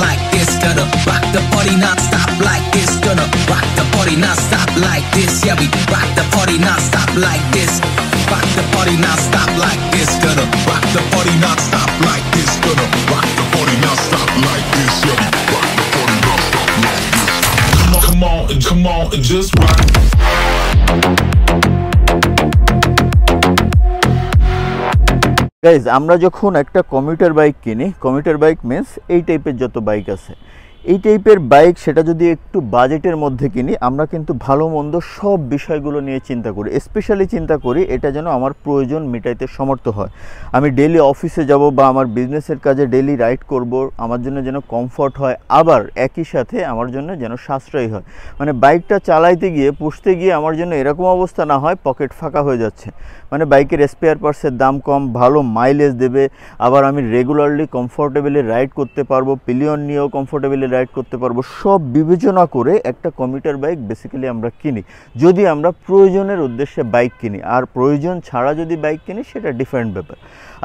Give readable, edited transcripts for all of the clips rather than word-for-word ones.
like this. Gonna rock the party non-stop like this. Gonna rock the party non-stop like this. Yeah, we rock the party non-stop like this. Rock the party non-stop like this. Gonna rock the party non-stop like this. Gonna rock the party non-stop like this. Yeah, we rock the party non-stop like this. Come on and just rock. Guys আমরা যখন একটা commuter bike কিনি, commuter bike means এই টাইপের যত bike আছে, এই টাইপের বাইক সেটা যদি একটু বাজেটের মধ্যে কিনি, আমরা কিন্তু ভালো মন্দ সব বিষয়গুলো নিয়ে চিন্তা করি। স্পেশালি চিন্তা করি এটা যেন আমার প্রয়োজন মেটাইতে সমর্থ হয়। আমি ডেলি অফিসে যাব বা আমার বিজনেসের কাজে ডেলি রাইড করব, আমার জন্য যেন কমফর্ট হয়, আবার একই সাথে আমার জন্য যেন সাশ্রয়ী হয়। মানে বাইকটা চালাইতে গিয়ে পুষতে গিয়ে আমার জন্য এরকম অবস্থা না হয় পকেট ফাঁকা হয়ে যাচ্ছে। মানে বাইকের স্পেয়ার পার্টসের দাম কম, ভালো মাইলেজ দেবে, আবার আমি রেগুলারলি কমফোর্টেবলি রাইড করতে পারবো, পিলিয়ন নিয়েও কমফোর্টেবলি রাইড করতে পারবো। সব বিবেচনা করে একটা কমিউটার বাইক বেসিক্যালি আমরা কিনি, যদি আমরা প্রয়োজনের উদ্দেশ্যে বাইক কিনি। আর প্রয়োজন ছাড়া যদি বাইক কিনি সেটা ডিফারেন্ট ব্যাপার।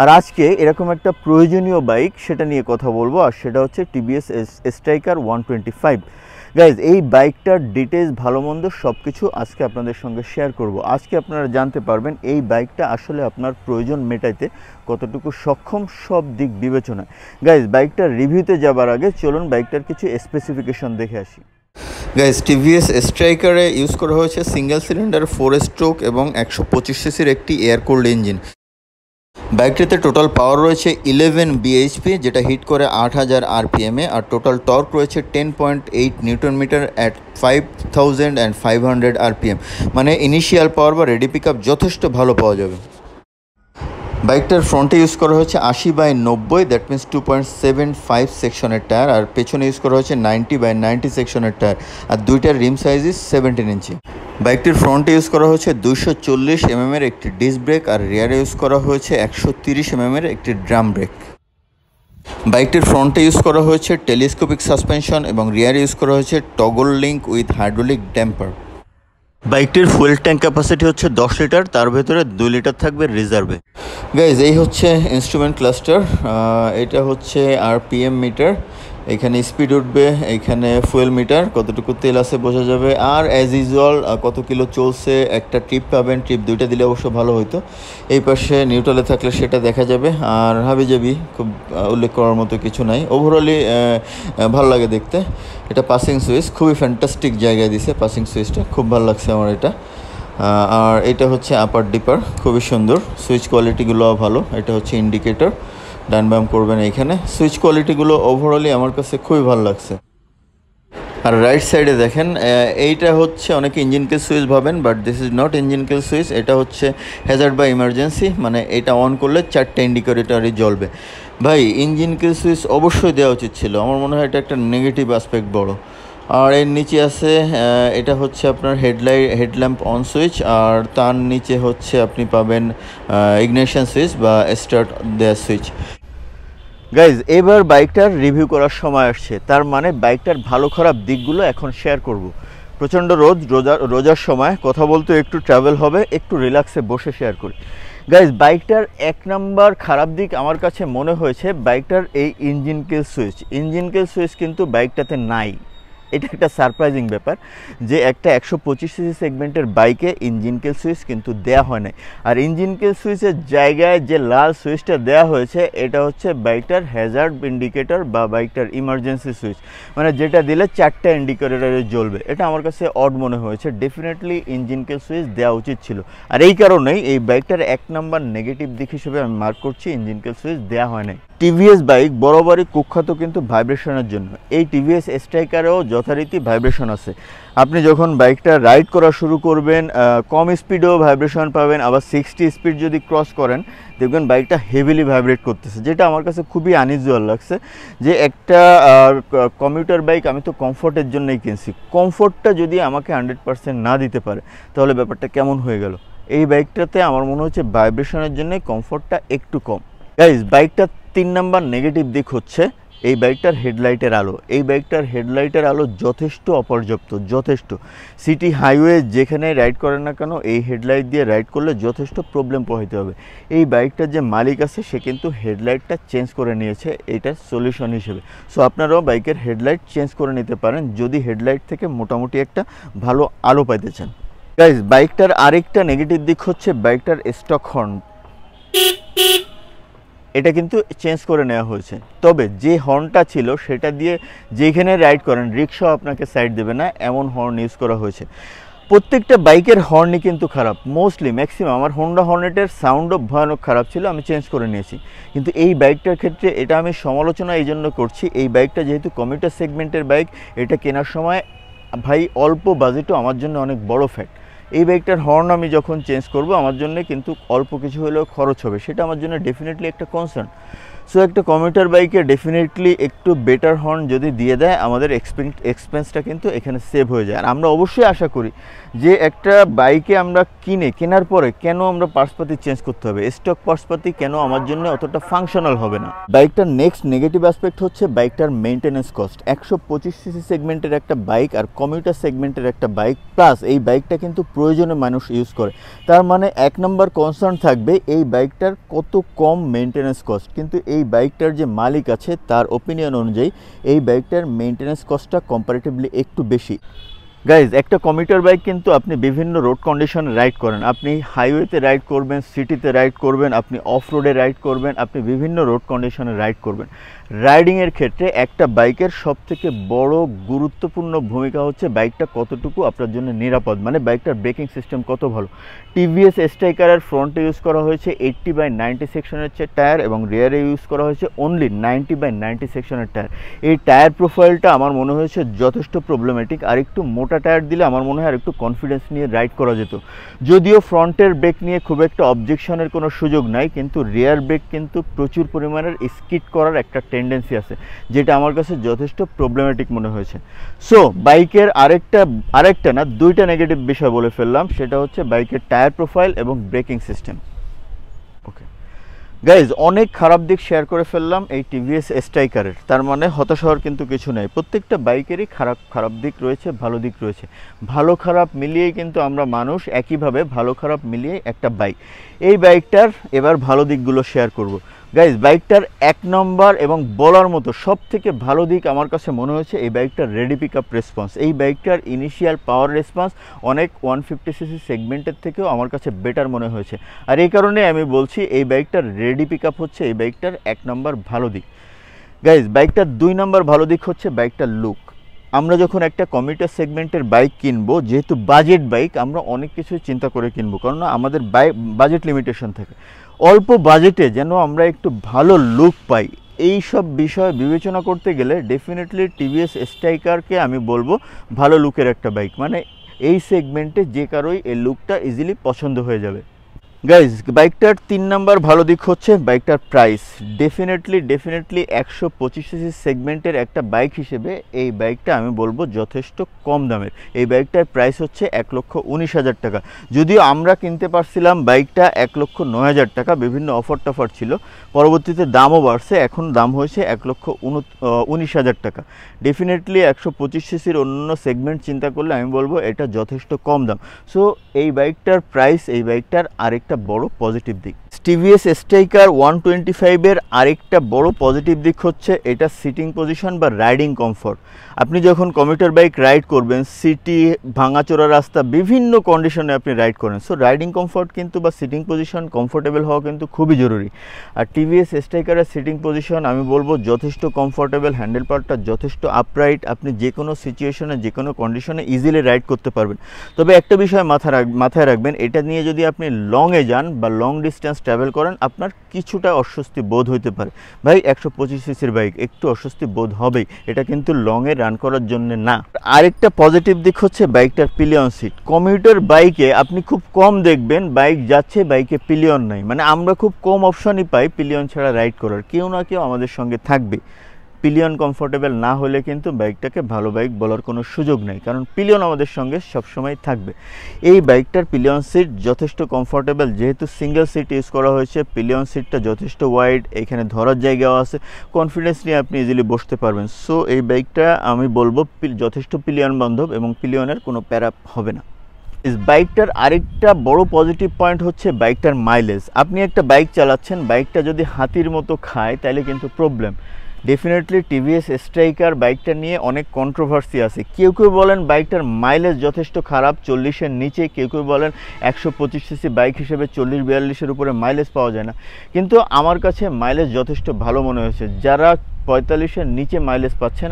আর আজকে এরকম একটা প্রয়োজনীয় বাইক সেটা নিয়ে কথা বলবো, আর সেটা হচ্ছে টিভিএস স্ট্রাইকার 125। গাইজ এই বাইকটার ডিটেলস ভালো মন্দ সব কিছু আজকে আপনাদের সঙ্গে শেয়ার করব। আজকে আপনারা জানতে পারবেন এই বাইকটা আসলে আপনার প্রয়োজন মেটাইতে কতটুকু সক্ষম, সব দিক বিবেচনায়। গাইজ বাইকটার রিভিউতে যাবার আগে চলুন বাইকটার কিছু স্পেসিফিকেশন দেখে আসি। গাইজ টিভিএস স্ট্রাইকারে ইউজ করা হয়েছে সিঙ্গেল সিলিন্ডার 4 স্ট্রোক এবং 125 সিসির একটি এয়ার কুলড ইঞ্জিন। বাইকটিতে টোটাল পাওয়ার রয়েছে 11 bhp, যেটা হিট করে 8000 rpm এ, আর টোটাল টর্ক রয়েছে 10.8 নিউটন মিটার অ্যাট 5500 rpm। মানে ইনিশিয়াল পাওয়ার বা রেডি পিক আপ যথেষ্ট ভালো পাওয়া যাবে। বাইকটার ফ্রন্টে ইউজ করা হয়েছে 80/90, দ্যাট মিনস 2.75 সেকশনের টায়ার, আর পেছনে ইউজ করা হয়েছে 90/90 সেকশনের টায়ার, আর দুইটার রিম সাইজ ইজ 17 ইঞ্চি। বাইকটির ফ্রন্টে ইউজ করা হয়েছে 240 mm এর একটি ডিস্ক ব্রেক, আর রিয়ারে ইউজ করা হয়েছে 130 mm এর একটি ড্রাম ব্রেক। বাইকটির ফ্রন্টে ইউজ করা হয়েছে টেলিস্কোপিক সাসপেনশন এবং রিয়ারে ইউজ করা হয়েছে toggle link with hydraulic damper. বাইকটির ফুয়েল ট্যাঙ্ক ক্যাপাসিটি হচ্ছে 10 লিটার, তার ভেতরে 2 লিটার থাকবে রিজার্ভে। গাইজ এই হচ্ছে ইনস্ট্রুমেন্ট ক্লাস্টার, এটা হচ্ছে আরপিএম মিটার, এখানে স্পিড উঠবে, এখানে ফুয়েল মিটার, কতটুকু তেল আছে বোঝা যাবে, আর অ্যাজ ইউজুয়াল কত কিলো চলছে একটা ট্রিপ পাবেন, ট্রিপ দুইটা দিলে অবশ্য ভালো হতো। এই পাশে নিউট্রালে থাকলে সেটা দেখা যাবে। আর হাবিজাবি খুব উল্লেখ করার মতো কিছু নাই, ওভারঅলি ভালো লাগে দেখতে। এটা পাসিং সুইচ, খুবই ফ্যান্টাস্টিক জায়গায় দিছে পাসিং সুইচটা, খুব ভালো লাগছে আমার এটা। আর এটা হচ্ছে আপার ডিপার, খুবই সুন্দর, সুইচ কোয়ালিটিগুলো ভালো। এটা হচ্ছে ইন্ডিকেটর, ডান বাম করবেন এইখানে। সুইচ কোয়ালিটিগুলো ওভারঅলি আমার কাছে খুবই ভালো লাগছে। আর রাইট সাইডে দেখেন, এইটা হচ্ছে অনেকে ইঞ্জিন কিল সুইচ ভাবেন, but this is not engine kill switch, এটা হচ্ছে হ্যাজার্ড বা ইমার্জেন্সি। মানে এটা অন করলে 4টা ইন্ডিকেটরই জ্বলবে। ভাই ইঞ্জিন কিল সুইচ অবশ্যই দেওয়া উচিত ছিল, আমার মনে হয় এটা একটা নেগেটিভ অ্যাসপেক্ট বড়। আর এর নিচে আছে, এটা হচ্ছে আপনার হেডল্যাম্প অন সুইচ, আর তার নিচে হচ্ছে আপনি পাবেন ইগনিশন সুইচ বা স্টার্ট দেওয়ার সুইচ। গাইজ এবার বাইকটার রিভিউ করার সময় আসছে, তার মানে বাইকটার ভালো খারাপ দিকগুলো এখন শেয়ার করব। প্রচণ্ড রোজার সময় কথা বলতে একটু ট্রাভেল হবে, একটু রিল্যাক্সে বসে শেয়ার করি। গাইজ বাইকটার 1 নাম্বার খারাপ দিক আমার কাছে মনে হয়েছে বাইকটার এই ইঞ্জিন কিল সুইচ। ইঞ্জিন কিল সুইচ কিন্তু বাইকটাতে নাই, এটা একটা সারপ্রাইজিং ব্যাপার যে একটা 125 সিসি সেগমেন্টের বাইকে ইঞ্জিন কিল সুইচ কিন্তু দেয়া হয় নাই। আর ইঞ্জিন কিল সুইচের জায়গায় যে লাল সুইচটা দেওয়া হয়েছে এটা হচ্ছে বাইকটার হ্যাজার্ড ইন্ডিকেটর বা বাইকটার ইমার্জেন্সি সুইচ, মানে যেটা দিলে 4টা ইন্ডিকেটরে জ্বলবে। এটা আমার কাছে অড মনে হয়েছে, ডেফিনেটলি ইঞ্জিন কিল সুইচ দেওয়া উচিত ছিল। আর এই কারণেই এই বাইকটার 1 নাম্বার নেগেটিভ দিক হিসেবে আমি মার্ক করছি, ইঞ্জিন কিল সুইচ দেওয়া হয় নাই। টিভিএস বাইক বরাবরই কুখ্যাত কিন্তু ভাইব্রেশনের জন্য, এই টিভিএস স্ট্রাইকারেও যথারীতি ভাইব্রেশন আছে। আপনি যখন বাইকটা রাইড করা শুরু করবেন কম স্পিডেও ভাইব্রেশন পাবেন, আবার 60 স্পিড যদি ক্রস করেন দেখবেন বাইকটা হেভিলি ভাইব্রেট করতেছে, যেটা আমার কাছে খুবই আনইউজুয়াল লাগছে। যে একটা কমিউটার বাইক আমি তো কমফোর্টের জন্যই কিনছি, কমফোর্টটা যদি আমাকে 100% না দিতে পারে তাহলে ব্যাপারটা কেমন হয়ে গেল। এই বাইকটাতে আমার মনে হচ্ছে ভাইব্রেশনের জন্য কমফোর্টটা একটু কম। গাইজ বাইকটা 3 নাম্বার নেগেটিভ দিক হচ্ছে এই বাইকটার হেডলাইটের আলো, এই বাইকটার হেডলাইটের আলো যথেষ্ট অপর্যাপ্ত, যথেষ্ট। সিটি হাইওয়ে যেখানে রাইড করেন না কেন এই হেডলাইট দিয়ে রাইড করলে যথেষ্ট প্রবলেম পোহাইতে হবে। এই বাইকটার যে মালিক আছে সে কিন্তু হেডলাইটটা চেঞ্জ করে নিয়েছে এটার সলিউশন হিসেবে। সো আপনারাও বাইকের হেডলাইট চেঞ্জ করে নিতে পারেন যদি হেডলাইট থেকে মোটামুটি একটা ভালো আলো পাইতে চান। গাইজ, বাইকটার আরেকটা নেগেটিভ দিক হচ্ছে বাইকটার স্টক হর্ন, এটা কিন্তু চেঞ্জ করে নেওয়া হয়েছে। তবে যে হর্নটা ছিল সেটা দিয়ে যেখানে রাইড করেন রিক্সাও আপনাকে সাইড দেবে না এমন হর্ন ইউজ করা হয়েছে। প্রত্যেকটা বাইকের হর্নই কিন্তু খারাপ, মোস্টলি ম্যাক্সিমাম। আমার হোন্ডা হর্নেটের সাউন্ডও ভয়ানক খারাপ ছিল, আমি চেঞ্জ করে নিয়েছি। কিন্তু এই বাইকটার ক্ষেত্রে এটা আমি সমালোচনা এই জন্য করছি, এই বাইকটা যেহেতু কমিউটার সেগমেন্টের বাইক, এটা কেনার সময় ভাই অল্প বাজেটও আমার জন্য অনেক বড় ফ্যাক্ট। এই বাইকটার হর্ন আমি যখন চেঞ্জ করব আমার জন্য কিন্তু অল্প কিছু হলেও খরচ হবে, সেটা আমার জন্য ডেফিনেটলি একটা কনসার্ন। সো একটা কমিউটার বাইকে ডেফিনেটলি একটু বেটার হর্ন যদি দিয়ে দেয় আমাদের এক্সপেন্সটা কিন্তু এখানে সেভ হয়ে যায়। আর আমরা অবশ্যই আশা করি যে একটা বাইকে আমরা কেনার পরে কেন আমরা পার্টসপাতি চেঞ্জ করতে হবে, স্টক পার্টসপাতি কেন আমার জন্য অতটা ফাংশনাল হবে না। বাইকটার নেক্সট নেগেটিভ অ্যাসপেক্ট হচ্ছে বাইকটার মেনটেন্যান্স কস্ট। 125 সিসি সেগমেন্টের একটা বাইক আর কমিউটার সেগমেন্টের একটা বাইক, প্লাস এই বাইকটা কিন্তু প্রয়োজনে মানুষ ইউজ করে, তার মানে 1 নম্বর কনসার্ন থাকবে এই বাইকটার কত কম মেনটেন্যান্স কস্ট। কিন্তু এই বাইকটার যে মালিক আছে তার ওপিনিয়ন অনুযায়ী এই বাইকটার মেনটেন্যান্স কস্টটা কম্পারেটিভলি একটু বেশি। গাইজ, একটা কমিউটার বাইক কিন্তু আপনি বিভিন্ন রোড কন্ডিশনে রাইড করেন, আপনি হাইওয়েতে রাইড করবেন, সিটিতে রাইড করবেন, আপনি অফ রোডে রাইড করবেন, আপনি বিভিন্ন রোড কন্ডিশনে রাইড করবেন। রাইডিংয়ের ক্ষেত্রে একটা বাইকের সবথেকে বড় গুরুত্বপূর্ণ ভূমিকা হচ্ছে বাইকটা কতটুকু আপনার জন্য নিরাপদ, মানে বাইকটার ব্রেকিং সিস্টেম কত ভালো। টিভিএস স্ট্রাইকারের ফ্রন্টে ইউজ করা হয়েছে 80/90 সেকশনের টায়ার এবং রিয়ারে ইউজ করা হয়েছে অনলি 90/90 সেকশনের টায়ার। এই টায়ার প্রোফাইলটা আমার মনে হয়েছে যথেষ্ট প্রবলেমেটিক, আর একটু মোটা টায়ার দিলে আমার মনে হয় আর একটু কনফিডেন্স নিয়ে রাইড করা যেত। যদিও ফ্রন্টের ব্রেক নিয়ে খুব একটা অবজেকশনের কোনো সুযোগ নাই, কিন্তু রিয়ার ব্রেক কিন্তু প্রচুর পরিমাণের স্কিড করার একটা টেন্ডেন্সি আছে, যেটা আমার কাছে যথেষ্ট প্রবলেমেটিক মনে হয়েছে। সো বাইকের আরেকটা না দুইটা নেগেটিভ বিষয় বলে ফেললাম, সেটা হচ্ছে বাইকের টায়ার প্রোফাইল এবং ব্রেকিং সিস্টেম। ওকে গাইজ, অনেক খারাপ দিক শেয়ার করে ফেললাম এই টিভিএস স্ট্রাইকারের, তার মানে হতাশ হওয়ার কিন্তু কিছু নেই। প্রত্যেকটা বাইকেরই খারাপ দিক রয়েছে, ভালো দিক রয়েছে, ভালো খারাপ মিলিয়েই কিন্তু আমরা মানুষ, একইভাবে ভালো খারাপ মিলিয়ে একটা বাইক। এই বাইকটার এবার ভালো দিকগুলো শেয়ার করব। গাইজ, বাইকটার 1 নম্বর এবং বলার মতো সব থেকে ভালো দিক আমার কাছে মনে হয়েছে এই বাইকটার রেডি পিক আপ রেসপন্স। এই বাইকটার ইনিশিয়াল পাওয়ার রেসপন্স অনেক 150 সিসি সেগমেন্টের থেকেও আমার কাছে বেটার মনে হয়েছে, আর এই কারণে আমি বলছি এই বাইকটার রেডি পিক আপ হচ্ছে এই বাইকটার 1 নম্বর ভালো দিক। গাইজ, বাইকটার 2 নম্বর ভালো দিক হচ্ছে বাইকটার লুক। আমরা যখন একটা কমিউটার সেগমেন্টের বাইক কিনবো, যেহেতু বাজেট বাইক, আমরা অনেক কিছু চিন্তা করে কিনবো, কারণ আমাদের বাজেট লিমিটেশন থাকে। অল্প বাজেটে যেন আমরা একটু ভালো লুক পাই, এই সব বিষয় বিবেচনা করতে গেলে ডেফিনেটলি টিভিএস স্ট্রাইকারকে আমি বলবো ভালো লুকের একটা বাইক, মানে এই সেগমেন্টে যে কারোই এই লুকটা ইজিলি পছন্দ হয়ে যাবে। গাইজ, বাইকটার 3 নম্বর ভালো দিক হচ্ছে বাইকটার প্রাইস। ডেফিনেটলি 125 সিসি সেগমেন্টের একটা বাইক হিসেবে এই বাইকটা আমি বলবো যথেষ্ট কম দামের। এই বাইকটার প্রাইস হচ্ছে 1,19,000 টাকা। যদিও আমরা কিনতে পারছিলাম বাইকটা 1,09,000 টাকা, বিভিন্ন অফার টফার ছিল, পরবর্তীতে দামও বাড়ছে, এখন দাম হয়েছে 1,19,000 টাকা। ডেফিনেটলি 125 সিসির অন্য সেগমেন্ট চিন্তা করলে আমি বলবো এটা যথেষ্ট কম দাম। সো এই বাইকটার প্রাইস এই বাইকটার আরেকটা বড় পজিটিভ দিক। টিভিএস স্ট্রাইকার 125 এর আরেকটা বড় পজিটিভ দিক হচ্ছে এটা সিটিং পজিশন বা রাইডিং কমফোর্ট। আপনি যখন কমিউটার বাইক রাইড করবেন, সিটি, ভাঙাচোরা রাস্তা, বিভিন্ন কন্ডিশনে আপনি রাইড করেন, সো রাইডিং কমফোর্ট কিন্তু বা সিটিং পজিশন কমফোর্টেবল হওয়া কিন্তু খুবই জরুরি। আর টিভিএস স্ট্রাইকারের সিটিং পজিশন আমি বলবো যথেষ্ট কমফোর্টেবল, হ্যান্ডেল পার্টটা যথেষ্ট আপরাইট, আপনি যে কোনো সিচুয়েশনে যে কোনো কন্ডিশনে ইজিলি রাইড করতে পারবেন। তবে একটা বিষয় মাথায় রাখবেন, এটা নিয়ে যদি আপনি লংয়ে যান বা লং ডিস্টেন্স ট্রাভেল করেন, আপনার কিছুটা অস্বস্তি বোধ হইতে পারে। ভাই 125 সিসির বাইক, একটু অস্বস্তি বোধ হবেই, এটা কিন্তু লংয়ে রান করার জন্য না। আরেকটা পজিটিভ দিক হচ্ছে বাইকটার পিলিয়ন সিট। কমিউটার বাইকে আপনি খুব কম দেখবেন বাইক যাচ্ছে বাইকে পিলিয়ন নাই, মানে আমরা খুব কম অপশনই পাই পিলিয়ন ছাড়া রাইড করার, কেউ না কেউ আমাদের সঙ্গে থাকবে। পিলিয়ন কমফোর্টেবল না হলে কিন্তু বাইকটাকে ভালো বাইক বলার কোনো সুযোগ নেই, কারণ পিলিয়ন আমাদের সঙ্গে সবসময় থাকবে। এই বাইকটার পিলিয়ন সিট যথেষ্ট কমফোর্টেবল, যেহেতু সিঙ্গেল সিট ইউজ করা হয়েছে, পিলিয়ন সিটটা যথেষ্ট ওয়াইড, এখানে ধরার জায়গাও আছে, কনফিডেন্স নিয়ে আপনি ইজিলি বসতে পারবেন। সো এই বাইকটা আমি বলবো যথেষ্ট পিলিয়ন বান্ধব এবং পিলিয়নের কোনো প্যারা হবে না। বাইকটার আরেকটা বড় পজিটিভ পয়েন্ট হচ্ছে বাইকটার মাইলেজ। আপনি একটা বাইক চালাচ্ছেন, বাইকটা যদি হাতির মতো খায় তাহলে কিন্তু প্রবলেম। ডেফিনেটলি টিভিএস স্ট্রাইকার বাইকটা নিয়ে অনেক কন্ট্রোভার্সি আছে। কেউ কেউ বলেন বাইকটার মাইলেজ যথেষ্ট খারাপ, 40-এর নিচে, কেউ কেউ বলেন 125 সিসি বাইক হিসেবে 40-42-এর উপরে মাইলেজ পাওয়া যায় না, কিন্তু আমার কাছে মাইলেজ যথেষ্ট ভালো মনে হয়েছে। যারা 45-এর নিচে মাইলেজ পাচ্ছেন,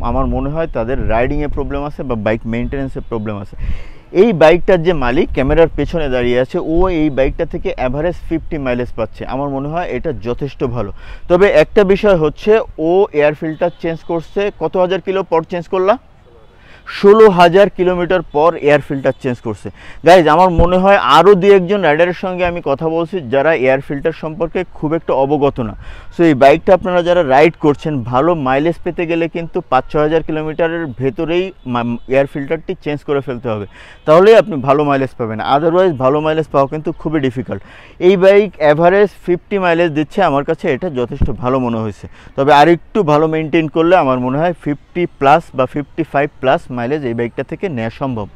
আমার মনে হয় তাদের রাইডিংয়ে প্রবলেম আছে বা বাইক মেনটেন্যান্সে প্রবলেম আছে। এই বাইকটার যে মালিক ক্যামেরার পেছনে দাঁড়িয়ে আছে, ও এই বাইকটা থেকে অ্যাভারেজ 50 মাইলেজ পাচ্ছে। আমার মনে হয় এটা যথেষ্ট ভালো। তবে একটা বিষয় হচ্ছে, ও এয়ার ফিল্টার চেঞ্জ করছে। কত হাজার কিলো পর চেঞ্জ করলা? 16,000 কিলোমিটার পর এয়ার ফিল্টার চেঞ্জ করছে। গাইজ, আমার মনে হয় আরও দু একজন রাইডারের সঙ্গে আমি কথা বলছি যারা এয়ার ফিল্টার সম্পর্কে খুব একটা অবগত না। সো এই বাইকটা আপনারা যারা রাইড করছেন, ভালো মাইলেজ পেতে গেলে কিন্তু 5-6 হাজার কিলোমিটারের ভেতরেই এয়ার ফিল্টারটি চেঞ্জ করে ফেলতে হবে, তাহলেই আপনি ভালো মাইলেজ পাবেন। আদারওয়াইজ ভালো মাইলেজ পাওয়া কিন্তু খুবই ডিফিকাল্ট। এই বাইক অ্যাভারেজ 50 মাইলেজ দিচ্ছে, আমার কাছে এটা যথেষ্ট ভালো মনে হয়েছে। তবে আরেকটু ভালো মেনটেন করলে আমার মনে হয় 50+ বা 55+ মাইলেজ এই বাইকটা থেকে নেওয়া সম্ভব।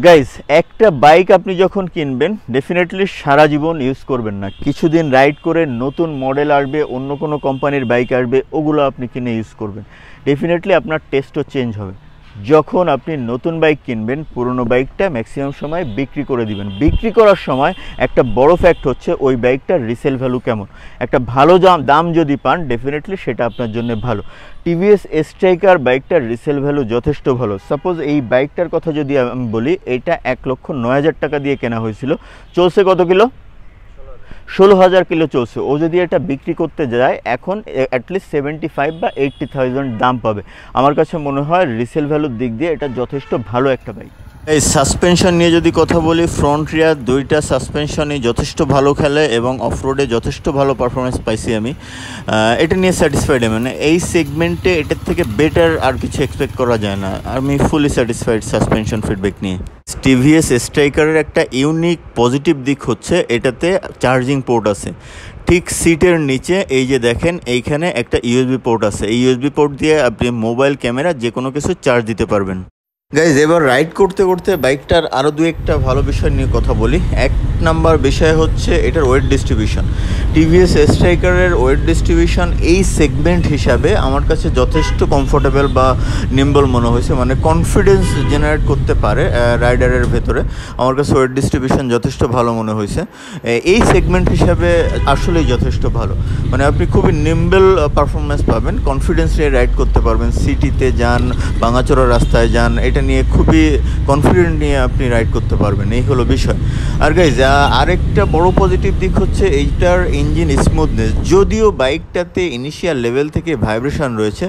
গাইজ, একটা বাইক আপনি যখন কিনবেন, ডেফিনেটলি সারা জীবন ইউজ করবেন না। কিছুদিন রাইড করে নতুন মডেল আসবে, অন্য কোনো কোম্পানির বাইক আসবে, ওগুলো আপনি কিনে ইউজ করবেন। ডেফিনেটলি আপনার টেস্টও চেঞ্জ হবে। যখন আপনি নতুন বাইক কিনবেন, পুরনো বাইকটা ম্যাক্সিমাম সময় বিক্রি করে দিবেন। বিক্রি করার সময় একটা বড় ফ্যাক্ট হচ্ছে ওই বাইকটার রিসেল ভ্যালু কেমন। একটা ভালো দাম যদি পান, ডেফিনেটলি সেটা আপনার জন্য ভালো। টিভিএস স্ট্রাইকার বাইকটার রিসেল ভ্যালু যথেষ্ট ভালো। সাপোজ এই বাইকটার কথা যদি আমি বলি, এটা 1,09,000 টাকা দিয়ে কেনা হয়েছিল। চলছে কত কিলো? 16,000 কিলো চলছে। ও যদি এটা বিক্রি করতে যায় এখন অ্যাটলিস্ট 75 বা 80,000 দাম পাবে। আমার কাছে মনে হয় রিসেল ভ্যালুর দিক দিয়ে এটা যথেষ্ট ভালো একটা বাইক। এই সাসপেনশন নিয়ে যদি কথা বলি, ফ্রন্ট রিয়ার দুইটা সাসপেনশনই যথেষ্ট ভালো খেলে এবং অফরোডে যথেষ্ট ভালো পারফরমেন্স পাইছি আমি। এটা নিয়ে স্যাটিসফাইড। মানে এই সেগমেন্টে এটার থেকে বেটার আর কিছু এক্সপেক্ট করা যায় না। আমি ফুলি স্যাটিসফাইড সাসপেনশন ফিডব্যাক নিয়ে। টিভিএস স্ট্রাইকারের একটা ইউনিক পজিটিভ দিক হচ্ছে এটাতে চার্জিং পোর্ট আছে। ঠিক সিটের নিচে এই যে দেখেন, এইখানে একটা ইউএসবি পোর্ট আছে। এই ইউএসবি পোর্ট দিয়ে আপনি মোবাইল, ক্যামেরা যে কোনো কিছু চার্জ দিতে পারবেন। গাইজ, এবার রাইড করতে করতে বাইকটার আরও দু একটা ভালো বিষয় নিয়ে কথা বলি। এক নাম্বার বিষয় হচ্ছে এটার ওয়েট ডিস্ট্রিবিউশন। টিভিএস স্ট্রাইকারের ওয়েট ডিস্ট্রিবিউশন এই সেগমেন্ট হিসাবে আমার কাছে যথেষ্ট কমফোর্টেবল বা নিম্বল মনে হয়েছে। মানে কনফিডেন্স জেনারেট করতে পারে রাইডারের ভেতরে। আমার কাছে ওয়েট ডিস্ট্রিবিউশন যথেষ্ট ভালো মনে হয়েছে। এই সেগমেন্ট হিসাবে আসলেই যথেষ্ট ভালো। মানে আপনি খুবই নিম্বল পারফরমেন্স পাবেন, কনফিডেন্স নিয়ে রাইড করতে পারবেন। সিটিতে যান, ভাঙাচোরা রাস্তায় যান, এটা নিয়ে খুবই কনফিডেন্ট নিয়ে আপনি রাইড করতে পারবেন। এই হলো বিষয়। আর গাইজ, আরেকটা বড় পজিটিভ দিক হচ্ছে এইটার ইঞ্জিন স্মুথনেস। যদিও বাইকটাতে ইনিশিয়াল লেভেল থেকে ভাইব্রেশন রয়েছে।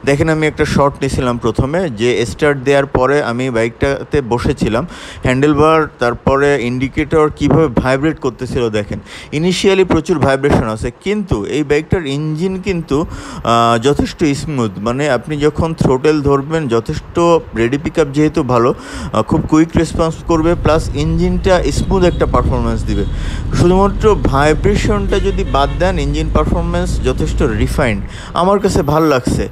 দেখেন, আমি একটা শট নিয়েছিলাম প্রথমে, যে স্টার্ট দেওয়ার পরে আমি বাইকটাতে বসেছিলাম, হ্যান্ডেলবার তারপরে ইন্ডিকেটর কীভাবে ভাইব্রেট করতেছিল দেখেন। ইনিশিয়ালি প্রচুর ভাইব্রেশন আছে, কিন্তু এই বাইকটার ইঞ্জিন কিন্তু যথেষ্ট স্মুথ। মানে আপনি যখন থ্রোটেল ধরবেন, যথেষ্ট রেডি পিক আপ যেহেতু ভালো, খুব কুইক রেসপন্স করবে, প্লাস ইঞ্জিনটা স্মুথ একটা পারফরমেন্স দিবে। শুধুমাত্র ভাইব্রেশনটা যদি বাদ দেন, ইঞ্জিন পারফরমেন্স যথেষ্ট রিফাইন্ড। আমার কাছে ভালো লাগছে।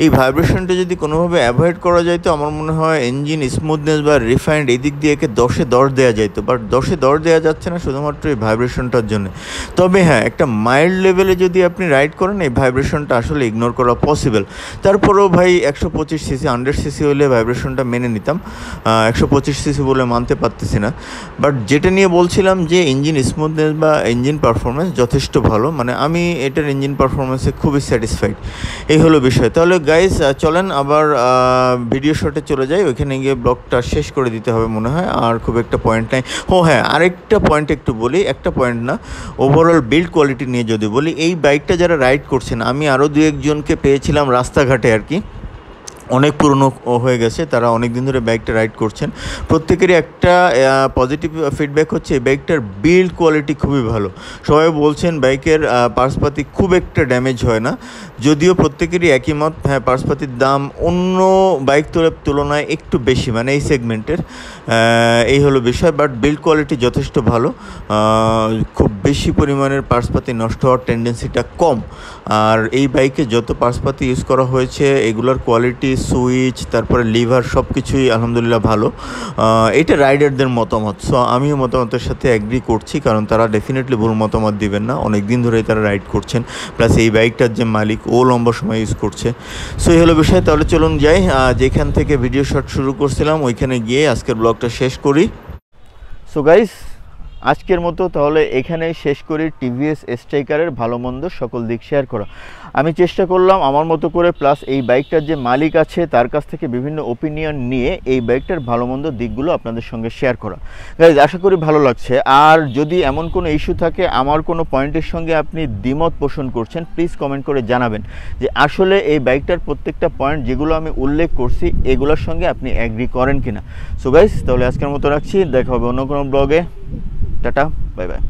এই ভাইব্রেশনটা যদি কোনোভাবে অ্যাভয়েড করা যায় তো আমার মনে হয় ইঞ্জিন স্মুথনেস বা রিফাইন্ড এই দিক দিয়ে একে 10-এ 10 দেওয়া যাইতো, বাট 10-এ 10 দেওয়া যাচ্ছে না শুধুমাত্র এই ভাইব্রেশনটার জন্য। তবে হ্যাঁ, একটা মাইল্ড লেভেলে যদি আপনি রাইড করেন, এই ভাইব্রেশনটা আসলে ইগনোর করা পসিবল। তারপরেও ভাই 125 সিসি 100 সিসি হলে ভাইব্রেশনটা মেনে নিতাম, 125 সিসি বলে মানতে পারতেছি না। বাট যেটা নিয়ে বলছিলাম যে ইঞ্জিন স্মুথনেস বা ইঞ্জিন পারফরমেন্স যথেষ্ট ভালো। মানে আমি এটার ইঞ্জিন পারফরমেন্সে খুবই স্যাটিসফাইড। এই হলো বিষয়। তাহলে গাইজ, চলেন আবার ভিডিও শটে চলে যাই। ওইখানে গিয়ে ব্লগটা শেষ করে দিতে হবে মনে হয়, আর খুব একটা পয়েন্ট নাই। হ্যাঁ, আরেকটা পয়েন্ট একটু বলি, একটা পয়েন্ট না, ওভারঅল বিল্ড কোয়ালিটি নিয়ে যদি বলি, এই বাইকটা যারা রাইড করছেন, আমি আরও দু একজনকে পেয়েছিলাম রাস্তাঘাটে আর কি, অনেক পুরনো হয়ে গেছে, তারা অনেক দিন ধরে বাইকটা রাইড করছেন। প্রত্যেকেরই একটা পজিটিভ ফিডব্যাক হচ্ছে এই বাইকটার বিল্ড কোয়ালিটি খুবই ভালো। সবাই বলছেন বাইকের পার্টসপাতি খুব একটা ড্যামেজ হয় না, যদিও প্রত্যেকেরই একই মত, হ্যাঁ পার্টসপাতির দাম অন্য বাইক তুলনায় একটু বেশি, মানে এই সেগমেন্টের, এই হলো বিষয়। বাট বিল্ড কোয়ালিটি যথেষ্ট ভালো, খুব বেশি পরিমাণের পার্টসপাতি নষ্ট হওয়ার টেন্ডেন্সিটা কম। আর এই বাইকে যত পার্টসপাতি ইউজ করা হয়েছে এগুলোর কোয়ালিটি, সুইচ, তারপরে লিভার সব কিছুই আলহামদুলিল্লাহ ভালো। এটা রাইডারদের মতামত, সো আমিও মতামতের সাথে অ্যাগ্রি করছি, কারণ তারা ডেফিনেটলি ভুল মতামত দিবেন না, অনেক দিন ধরেই তারা রাইড করছেন, প্লাস এই বাইকটার যে মালিক ও লম্বা সময় ইউজ করছে। সো এই হলো বিষয়। তাহলে চলুন যাই, যেখান থেকে ভিডিও শট শুরু করছিলাম ওইখানে গিয়ে আজকের ব্লগটা শেষ করি। সো গাইস, আজকের মতো তাহলে এখানেই শেষ করি টিভিএস স্ট্রাইকারের ভালো মন্দ সকল দিক শেয়ার করা। আমি চেষ্টা করলাম আমার মতো করে, প্লাস এই বাইকটার যে মালিক আছে তার কাছ থেকে বিভিন্ন ওপিনিয়ন নিয়ে এই বাইকটার ভালো মন্দ দিকগুলো আপনাদের সঙ্গে শেয়ার করা। গাইজ, আশা করি ভালো লাগছে। আর যদি এমন কোনো ইস্যু থাকে, আমার কোনো পয়েন্টের সঙ্গে আপনি দ্বিমত পোষণ করছেন, প্লিজ কমেন্ট করে জানাবেন যে আসলে এই বাইকটার প্রত্যেকটা পয়েন্ট যেগুলো আমি উল্লেখ করছি এগুলোর সঙ্গে আপনি অ্যাগ্রি করেন কিনা। সো গাইজ, তাহলে আজকের মতো রাখছি, দেখা হবে অন্য কোনো ব্লগে। Tata, bye bye.